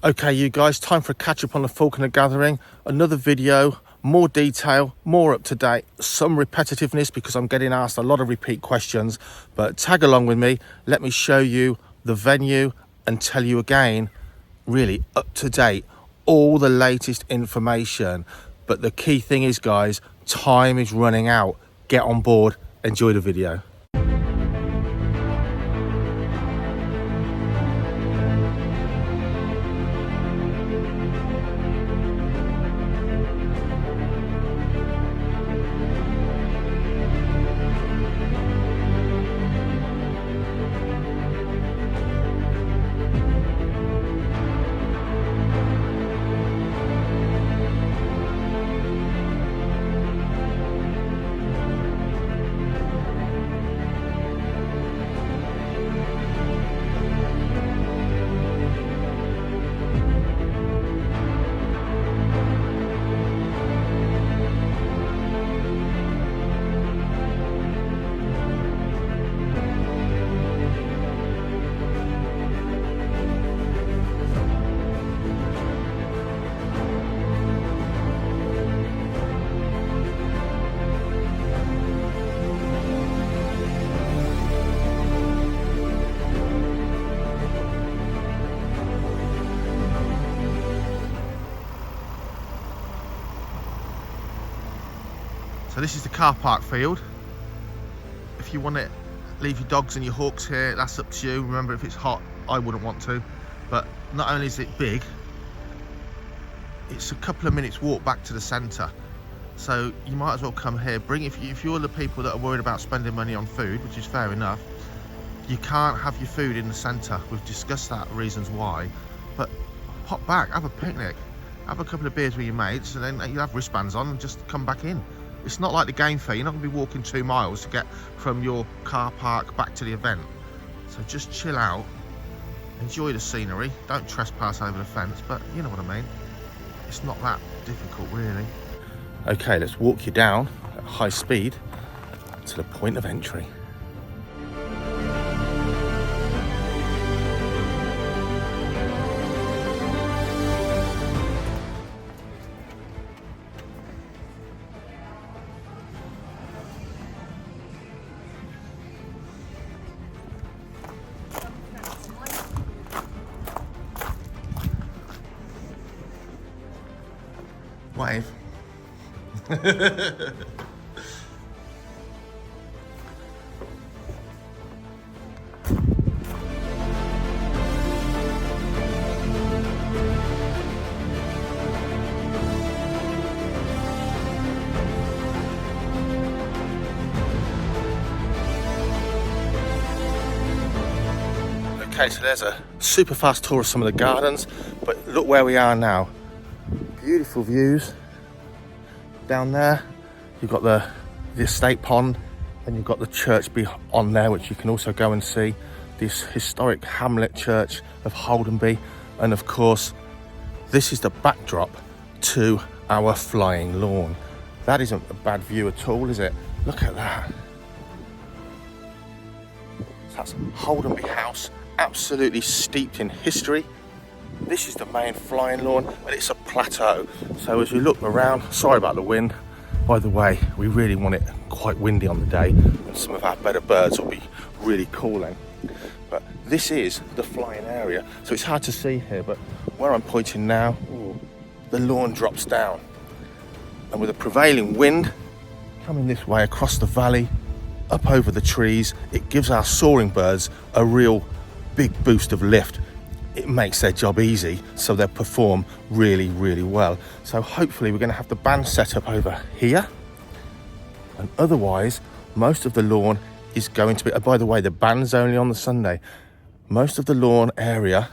Okay, you guys, time for a catch up on the Falconer gathering. Another video, more detail, more up to date, some repetitiveness because I'm getting asked a lot of repeat questions, but tag along with me. Let me show you the venue and tell you again, really up to date, all the latest information. But the key thing is, guys, time is running out. Get on board, enjoy the video. So this is the car park field. If you want to leave your dogs and your hawks here, that's up to you. Remember, if it's hot, I wouldn't want to. But not only is it big, it's a couple of minutes walk back to the centre. So you might as well come here. If you're the people that are worried about spending money on food, which is fair enough, you can't have your food in the centre. We've discussed that, reasons why. But pop back, have a picnic, have a couple of beers with your mates, and then you have wristbands on and just come back in. It's not like the game fair. You're not going to be walking 2 miles to get from your car park back to the event. So just chill out, enjoy the scenery. Don't trespass over the fence, but you know what I mean. It's not that difficult, really. Okay, let's walk you down at high speed to the point of entry. Wave. Okay, so there's a super fast tour of some of the gardens, but look where we are now. Beautiful views. Down there, you've got the estate pond, and you've got the church beyond there, which you can also go and see. This historic hamlet church of Holdenby, and of course, this is the backdrop to our flying lawn. That isn't a bad view at all, is it? Look at that. So that's Holdenby House, absolutely steeped in history. This is the main flying lawn, and it's a plateau. So as we look around, sorry about the wind. By the way, we really want it quite windy on the day, and some of our better birds will be really calling. But this is the flying area, so it's hard to see here, but where I'm pointing now, the lawn drops down. And with a prevailing wind coming this way across the valley, up over the trees, it gives our soaring birds a real big boost of lift. It makes their job easy, so they'll perform really, really well. So hopefully we're going to have the band set up over here. And otherwise, most of the lawn is going to be... Oh, by the way, the band's only on the Sunday. Most of the lawn area,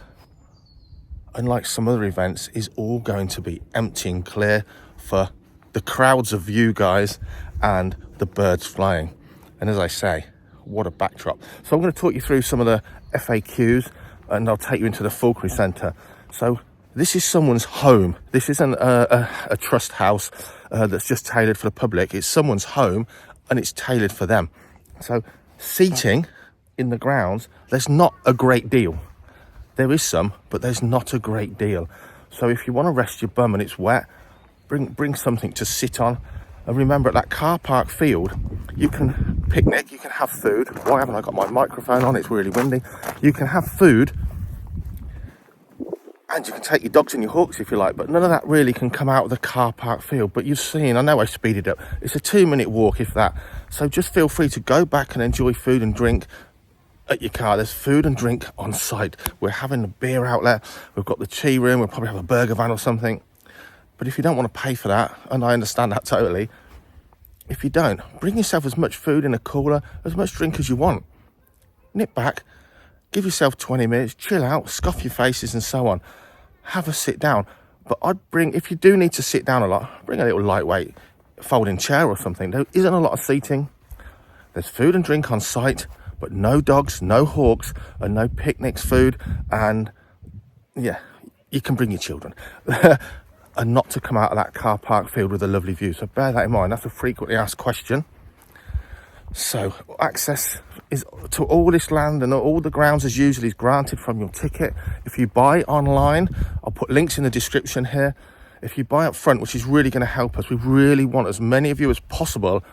unlike some other events, is all going to be empty and clear for the crowds of you guys and the birds flying. And as I say, what a backdrop. So I'm going to talk you through some of the FAQs, and I'll take you into the Falconry Centre. So this is someone's home. This isn't a trust house that's just tailored for the public. It's someone's home, and it's tailored for them. So seating in the grounds, there's not a great deal. There is some, but there's not a great deal. So if you want to rest your bum and it's wet, bring something to sit on. And remember, at that car park field, you can picnic, you can have food. Why haven't I got my microphone on? It's really windy. You can have food, and you can take your dogs and your hawks if you like, but none of that really can come out of the car park field. But you've seen, I know I speeded up, it's a 2-minute walk if that. So just feel free to go back and enjoy food and drink at your car. There's food and drink on site. We're having a beer outlet, we've got the tea room, we'll probably have a burger van or something. But if you don't want to pay for that, and I understand that totally, if you don't, bring yourself as much food in a cooler, as much drink as you want. Nip back, give yourself 20 minutes, chill out, scoff your faces and so on. Have a sit down. But I'd bring, if you do need to sit down a lot, bring a little lightweight folding chair or something. There isn't a lot of seating. There's food and drink on site, but no dogs, no hawks, and no picnics food. And yeah, you can bring your children. And not to come out of that car park field with a lovely view. So bear that in mind. That's a frequently asked question. So access is to all this land and all the grounds as usual is granted from your ticket. If you buy online, I'll put links in the description here. If you buy up front, which is really going to help us, we really want as many of you as possible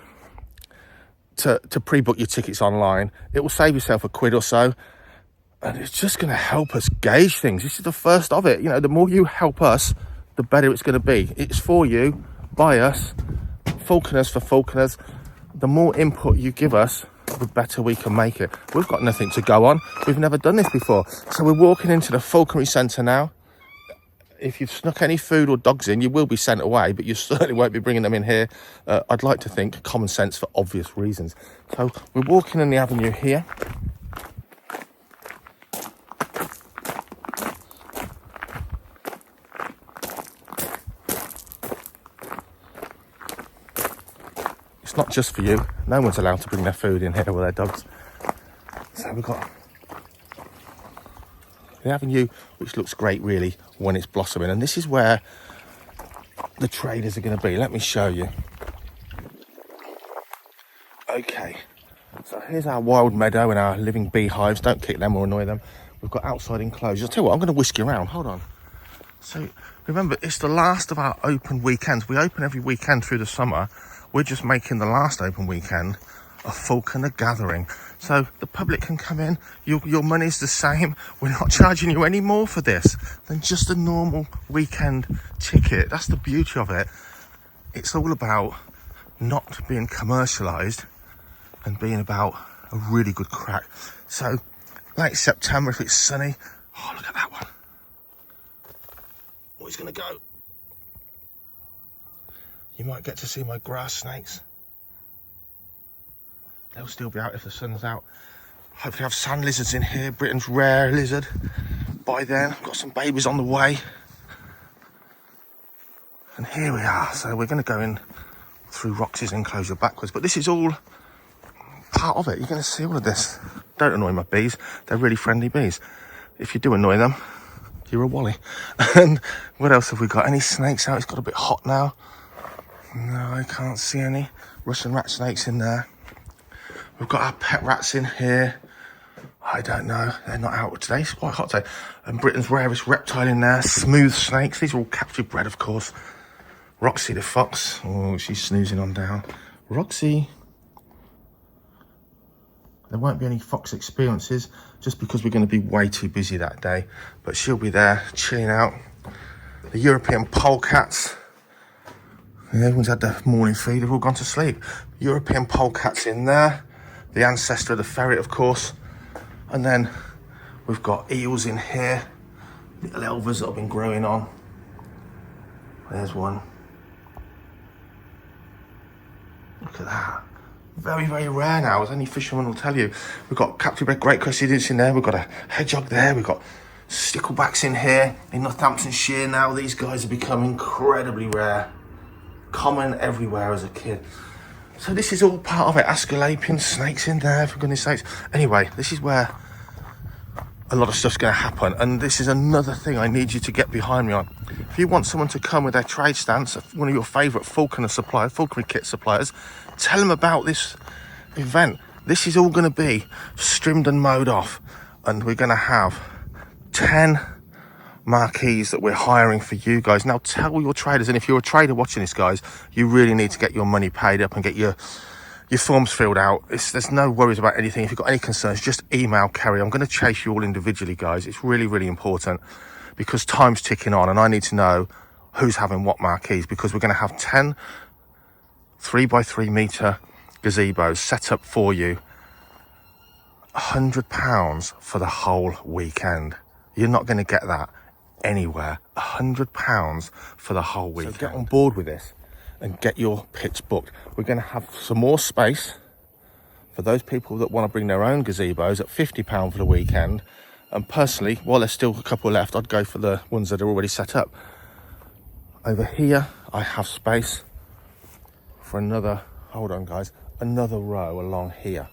to pre-book your tickets online. It will save yourself £1 or so, and it's just going to help us gauge things. This is the first of it. You know, the more you help us, the better it's going to be. It's for you, by us, Falconers for Falconers. The more input you give us, the better we can make it. We've got nothing to go on. We've never done this before. So we're walking into the Falconry Centre now. If you've snuck any food or dogs in, you will be sent away, but you certainly won't be bringing them in here. I'd like to think common sense for obvious reasons. So we're walking in the avenue here. It's not just for you. No one's allowed to bring their food in here with their dogs. So we've got the avenue, which looks great really when it's blossoming. And this is where the traders are going to be. Let me show you. Okay, so here's our wild meadow and our living beehives. Don't kick them or annoy them. We've got outside enclosures. I'll tell you what, I'm going to whisk you around. Hold on. So remember, it's the last of our open weekends. We open every weekend through the summer. We're just making the last open weekend a Falconer gathering. So the public can come in, your money's the same. We're not charging you any more for this than just a normal weekend ticket. That's the beauty of it. It's all about not being commercialised and being about a really good crack. So late September, if it's sunny, oh, look at that one. Oh, he's going to go. You might get to see my grass snakes. They'll still be out if the sun's out. Hopefully have sand lizards in here, Britain's rare lizard. By then, I've got some babies on the way. And here we are. So we're going to go in through Roxy's enclosure backwards. But this is all part of it. You're going to see all of this. Don't annoy my bees. They're really friendly bees. If you do annoy them, you're a wally. And what else have we got? Any snakes out? It's got a bit hot now. No, I can't see any Russian rat snakes in there. We've got our pet rats in here. I don't know. They're not out today. It's quite hot today. And Britain's rarest reptile in there. Smooth snakes. These are all captive bred, of course. Roxy the fox. Oh, she's snoozing on down. Roxy. There won't be any fox experiences just because we're going to be way too busy that day. But she'll be there chilling out. The European polecats. Yeah, everyone's had their morning feed, they've all gone to sleep. European polecats in there. The ancestor of the ferret, of course. And then we've got eels in here. Little elvers that have been growing on. There's one. Look at that. Very, very rare now, as any fisherman will tell you. We've got captive bred great crustaceans in there. We've got a hedgehog there. We've got sticklebacks in here. In Northamptonshire now, these guys have become incredibly rare. Common everywhere as a kid. So this is all part of it. Asclepian snakes in there, for goodness sakes. Anyway, this is where a lot of stuff's going to happen, and this is another thing I need you to get behind me on. If you want someone to come with their trade stance, one of your favourite Falconer suppliers, Falconry kit suppliers, tell them about this event. This is all going to be streamed and mowed off, and we're going to have 10 marquees that we're hiring for you guys. Now tell your traders, and if you're a trader watching this, guys, you really need to get your money paid up and get your forms filled out. There's no worries about anything. If you've got any concerns, just email Kerry. I'm going to chase you all individually, guys. It's really, really important because time's ticking on and I need to know who's having what marquees, because we're going to have 10 3x3 meter gazebos set up for you. £100 for the whole weekend. You're not going to get that anywhere. £100 for the whole weekend. So get on board with this and get your pits booked. We're going to have some more space for those people that want to bring their own gazebos at £50 for the weekend. And personally, while there's still a couple left, I'd go for the ones that are already set up. Over here, I have space for another, hold on guys, another row along here.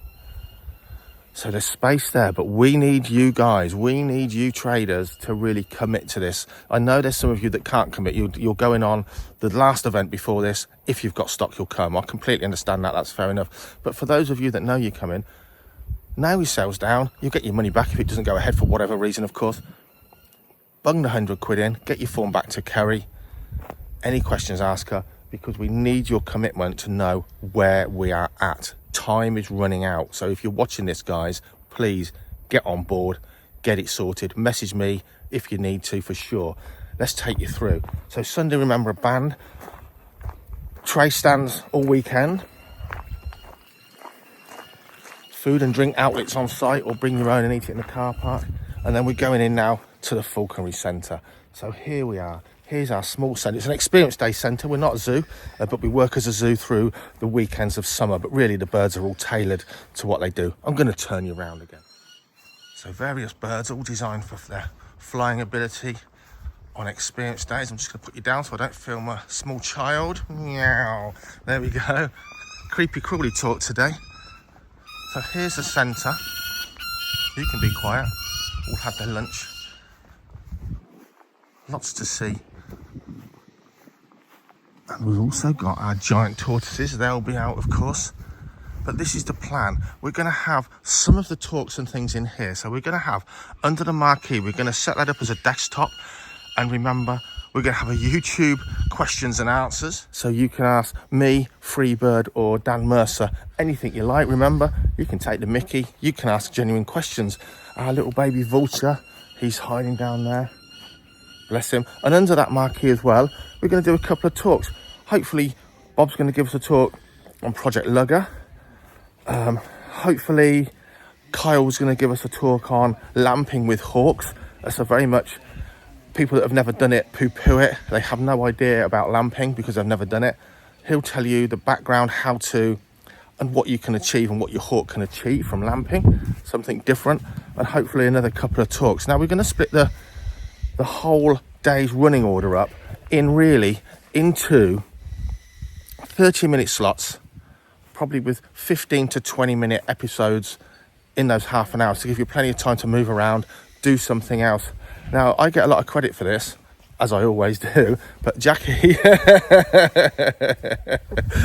So there's space there, but we need you guys, we need you traders to really commit to this. I know there's some of you that can't commit. You're going on the last event before this. If you've got stock, you'll come. I completely understand that, that's fair enough. But for those of you that know you're coming, now your sales down, you'll get your money back if it doesn't go ahead for whatever reason, of course. Bung the £100 in, get your form back to Kerry. Any questions, ask her, because we need your commitment to know where we are at. Time is running out. So if you're watching this, guys, please get on board, get it sorted. Message me if you need to, for sure. Let's take you through. So Sunday, remember, a band, tray stands all weekend, food and drink outlets on site, or bring your own and eat it in the car park. And then we're going in now to the Falconry Centre. So here we are. Here's our small centre. It's an experience day centre. We're not a zoo, but we work as a zoo through the weekends of summer. But really, the birds are all tailored to what they do. I'm going to turn you around again. So various birds, all designed for their flying ability on experience days. I'm just going to put you down so I don't film a small child. Meow. There we go. Creepy crawly talk today. So here's the centre. You can be quiet. All had their lunch. Lots to see. And we've also got our giant tortoises. They'll be out, of course. But this is the plan. We're going to have some of the talks and things in here. So we're going to have, under the marquee, we're going to set that up as a desktop. And remember, we're going to have a YouTube questions and answers. So you can ask me, Freebird, or Dan Mercer anything you like. Remember, you can take the mickey. You can ask genuine questions. Our little baby vulture, he's hiding down there. Bless him. And under that marquee as well, we're going to do a couple of talks. Hopefully, Bob's going to give us a talk on Project Lugger. Hopefully, Kyle's going to give us a talk on lamping with hawks. That's a very much, people that have never done it poo-poo it. They have no idea about lamping because they've never done it. He'll tell you the background, how to, and what you can achieve and what your hawk can achieve from lamping. Something different. And hopefully another couple of talks. Now, we're going to split the whole day's running order up into 30-minute slots, probably with 15 to 20-minute episodes in those half an hour to give you plenty of time to move around, do something else. Now, I get a lot of credit for this, as I always do, but Jackie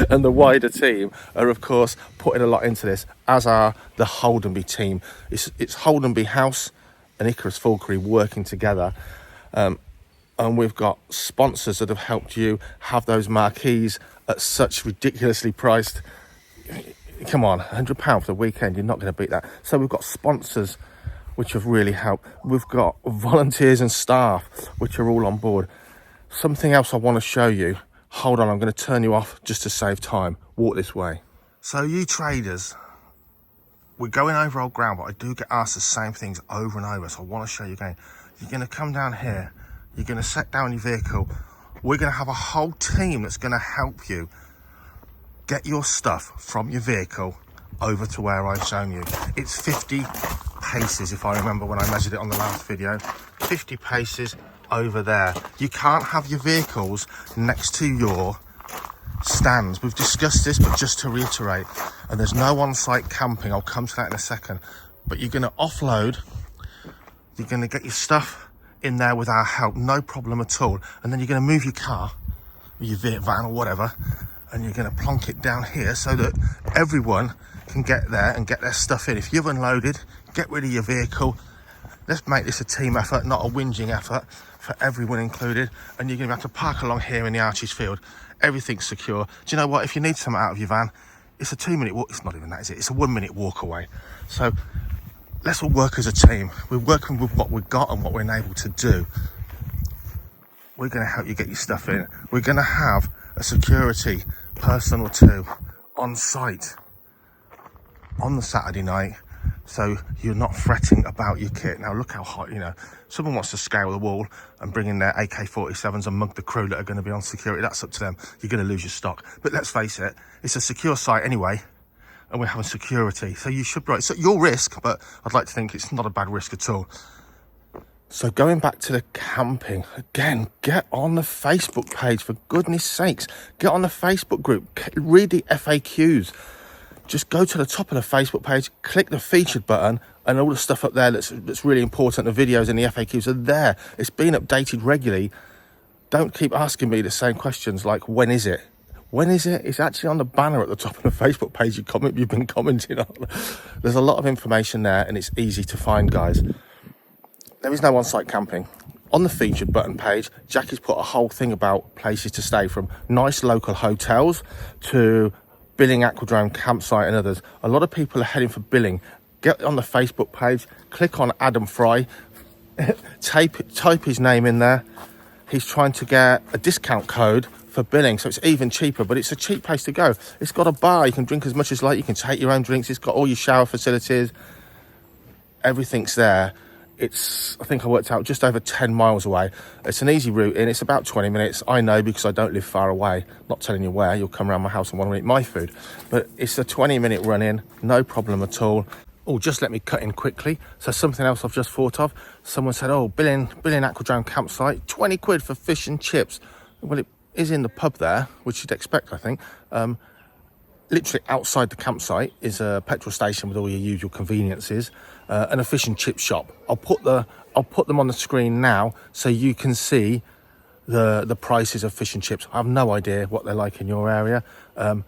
and the wider team are, of course, putting a lot into this, as are the Holdenby team. It's Holdenby House and Icarus Falconry working together. And we've got sponsors that have helped you have those marquees at such ridiculously priced. Come on, £100 for the weekend, you're not going to beat that. So we've got sponsors which have really helped. We've got volunteers and staff which are all on board. Something else I want to show you. Hold on, I'm going to turn you off just to save time. Walk this way. So you traders, we're going over old ground, but I do get asked the same things over and over. So I want to show you again. You're going to come down here. You're going to set down your vehicle. We're going to have a whole team that's going to help you get your stuff from your vehicle over to where I've shown you. It's 50 paces, if I remember when I measured it on the last video. 50 paces over there. You can't have your vehicles next to your stands. We've discussed this, but just to reiterate, and there's no on-site camping. I'll come to that in a second. But you're going to offload. You're going to get your stuff in there with our help, no problem at all. And then you're going to move your car, or your van or whatever, and you're going to plonk it down here so that everyone can get there and get their stuff in. If you've unloaded, get rid of your vehicle, Let's make this a team effort, not a whinging effort for everyone included. And you're going to have to park along here in the Archie's Field. Everything's secure. Do you know what? If you need something out of your van, it's a 2-minute walk. It's not even that, is it? It's a 1-minute walk away. So let's all work as a team. We're working with what we've got and what we're able to do. We're going to help you get your stuff in. We're going to have a security person or two on site on the Saturday night, so you're not fretting about your kit. Now look how hot, you know, someone wants to scale the wall and bring in their AK-47s and mug the crew that are going to be on security. That's up to them. You're going to lose your stock. But let's face it, it's a secure site anyway, and we're having security. So you should, it's at your risk, but I'd like to think it's not a bad risk at all. So going back to the camping, again, get on the Facebook page, for goodness sakes. Get on the Facebook group, read the FAQs. Just go to the top of the Facebook page, click the featured button, and all the stuff up there that's really important, the videos and the FAQs are there. It's been updated regularly. Don't keep asking me the same questions like, when is it? When is it? It's actually on the banner at the top of the Facebook page you've been commenting on. There's a lot of information there, and it's easy to find, guys. There is no on-site camping. On the featured button page, Jackie's put a whole thing about places to stay, from nice local hotels to Billing Aquadrome campsite and others. A lot of people are heading for Billing. Get on the Facebook page, click on Adam Fry, type his name in there. He's trying to get a discount code for Billing, so it's even cheaper, but it's a cheap place to go. It's got a bar, you can drink as much as you like, you can take your own drinks, it's got all your shower facilities, everything's there. It's, I think I worked out, just over 10 miles away. It's an easy route in. It's about 20 minutes. I know because I don't live far away. Not telling you where. You'll come around my house and want to eat my food. But it's a 20-minute run in. No problem at all. Oh, just let me cut in quickly. So something else I've just thought of. Someone said, oh, Billing Aquadrome campsite, 20 quid for fish and chips. Well, it is in the pub there, which you'd expect, I think. Literally outside the campsite is a petrol station with all your usual conveniences, and a fish and chip shop. I'll put them on the screen now so you can see the prices of fish and chips. I have no idea what they're like in your area. I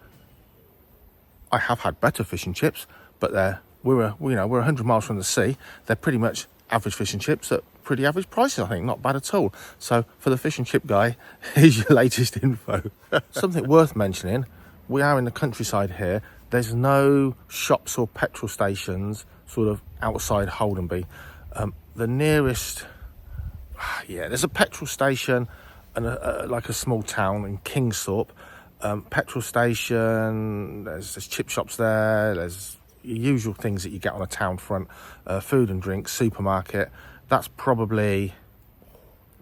have had better fish and chips, but we're 100 miles from the sea. They're pretty much average fish and chips at pretty average prices, I think. Not bad at all. So for the fish and chip guy, here's your latest info. Something worth mentioning. We are in the countryside here. There's no shops or petrol stations sort of outside Holdenby. The nearest, there's a petrol station and like a small town in Kingsthorpe. Petrol station, there's chip shops there, there's your usual things that you get on a town front, food and drink, supermarket. That's probably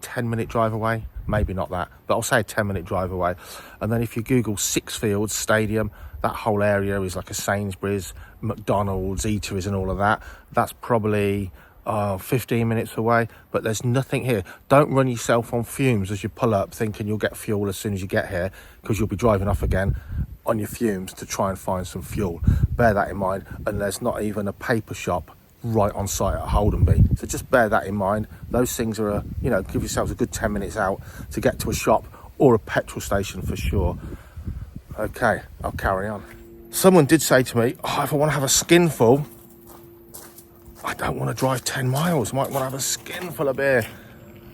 10-minute drive away. Maybe not that, but I'll say a 10-minute drive away. And then if you Google Sixfields Stadium, that whole area is like a Sainsbury's, McDonald's, eateries and all of that. That's probably 15 minutes away, but there's nothing here. Don't run yourself on fumes as you pull up thinking you'll get fuel as soon as you get here, because you'll be driving off again on your fumes to try and find some fuel. Bear that in mind. And there's not even a paper shop right on site at Holdenby, so just bear that in mind. Those things are give yourselves a good 10 minutes out to get to a shop or a petrol station for sure. Okay, I'll carry on. Someone did say to me, if I want to have a skinful, I don't want to drive 10 miles, might want to have a skinful of beer.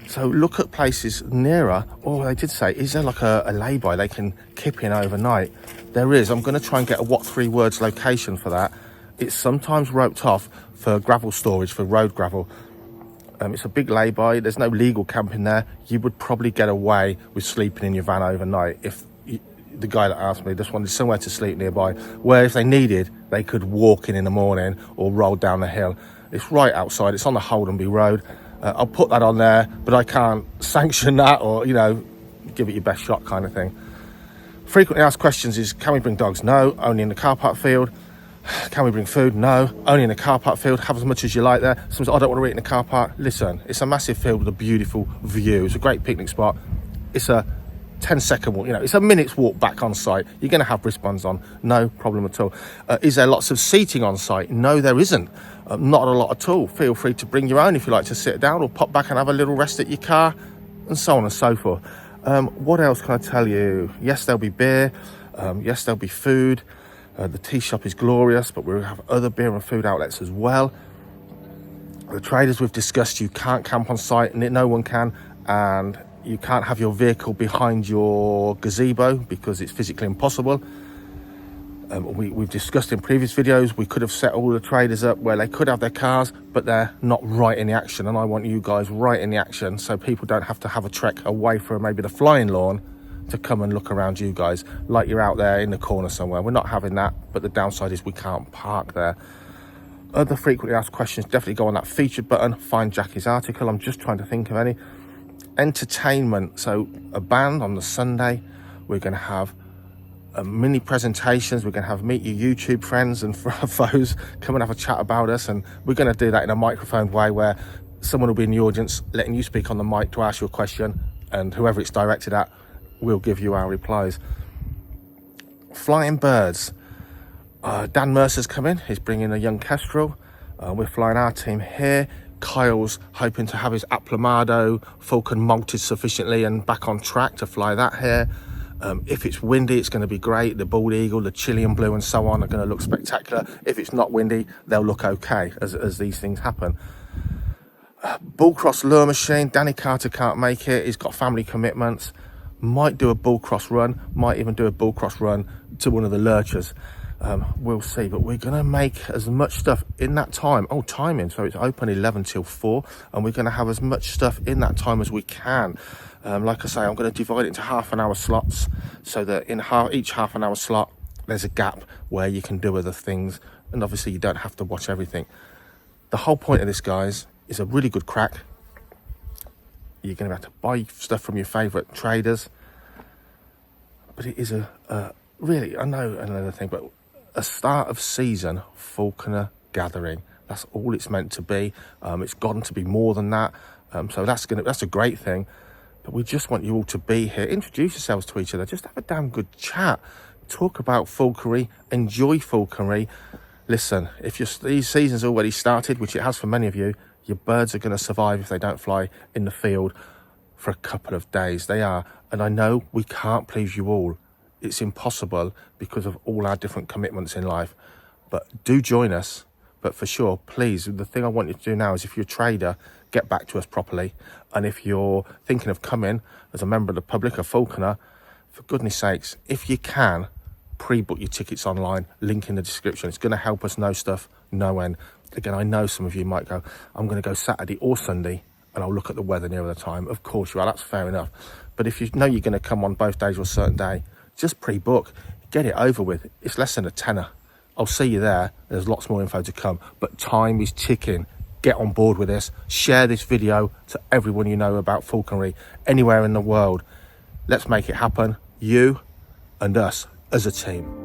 So look at places nearer. Or they did say, is there like a lay-by they can kip in overnight? There is. I'm going to try and get a what 3 words location for that. It's sometimes roped off for gravel storage, for road gravel. It's a big lay-by. There's no legal camping there. You would probably get away with sleeping in your van overnight if the guy that asked me just wanted somewhere to sleep nearby, where if they needed, they could walk in the morning or roll down the hill. It's right outside. It's on the Holdenby Road. I'll put that on there, but I can't sanction that or, give it your best shot kind of thing. Frequently asked questions is, can we bring dogs? No, only in the car park field. Can we bring food? No, only in the car park field. Have as much as you like there. Someone says, I don't want to eat in the car park. Listen, it's a massive field with a beautiful view. It's a great picnic spot. It's a 10-second walk, it's a minute's walk back on site. You're going to have wristbands on, no problem at all. Is there lots of seating on site? No, there isn't. Not a lot at all. Feel free to bring your own if you like to sit down or pop back and have a little rest at your car, and so on and so forth. What else can I tell you? Yes, there'll be beer. Yes, there'll be food. The tea shop is glorious, but we'll have other beer and food outlets as well. The traders we've discussed, you can't camp on site, and no one can, and you can't have your vehicle behind your gazebo because it's physically impossible. We've discussed in previous videos, we could have set all the traders up where they could have their cars, but they're not right in the action, and I want you guys right in the action so people don't have to have a trek away from maybe the flying lawn to come and look around you guys like you're out there in the corner somewhere. We're not having that, but the downside is we can't park there. Other frequently asked questions, definitely go on that featured button, find Jackie's article. I'm just trying to think of any. Entertainment, so a band on the Sunday, we're going to have mini presentations, we're going to have meet your YouTube friends and foes, come and have a chat about us, and we're going to do that in a microphone way where someone will be in the audience letting you speak on the mic to ask you a question, and whoever it's directed at will give you our replies. Flying birds, Dan Mercer's coming, he's bringing a young kestrel, we're flying our team here. Kyle's hoping to have his Aplomado Falcon molted sufficiently and back on track to fly that here. If it's windy, it's going to be great. The bald eagle, the Chilean blue and so on are going to look spectacular. If it's not windy, they'll look okay as these things happen. Bullcross lure machine, Danny Carter can't make it. He's got family commitments. Might do a bullcross run, might even do a bullcross run to one of the lurchers. We'll see, but we're going to make as much stuff in that time. Oh, timing, so it's open 11 till 4, and we're going to have as much stuff in that time as we can. Like I say, I'm going to divide it into half-an-hour slots so that in each half-an-hour slot there's a gap where you can do other things, and obviously you don't have to watch everything. The whole point of this, guys, is a really good crack. You're going to have to buy stuff from your favourite traders, but it is a really, I know another thing, but a start of season falconer gathering. That's all it's meant to be. It's gotten to be more than that. So that's a great thing. But we just want you all to be here. Introduce yourselves to each other. Just have a damn good chat. Talk about falconry. Enjoy falconry. Listen, if these seasons already started, which it has for many of you, your birds are going to survive if they don't fly in the field for a couple of days. They are. And I know we can't please you all. It's impossible because of all our different commitments in life. But do join us. But for sure, please, the thing I want you to do now is if you're a trader, get back to us properly. And if you're thinking of coming as a member of the public, a falconer, for goodness sakes, if you can, pre-book your tickets online, link in the description. It's going to help us know stuff, no end. Again, I know some of you might go, I'm going to go Saturday or Sunday, and I'll look at the weather nearer the time. Of course you are, that's fair enough. But if you know you're going to come on both days or a certain day, just pre-book, get it over with. It's less than a tenner. I'll see you there. There's lots more info to come, but time is ticking. Get on board with this. Share this video to everyone you know about falconry anywhere in the world. Let's make it happen, you and us as a team.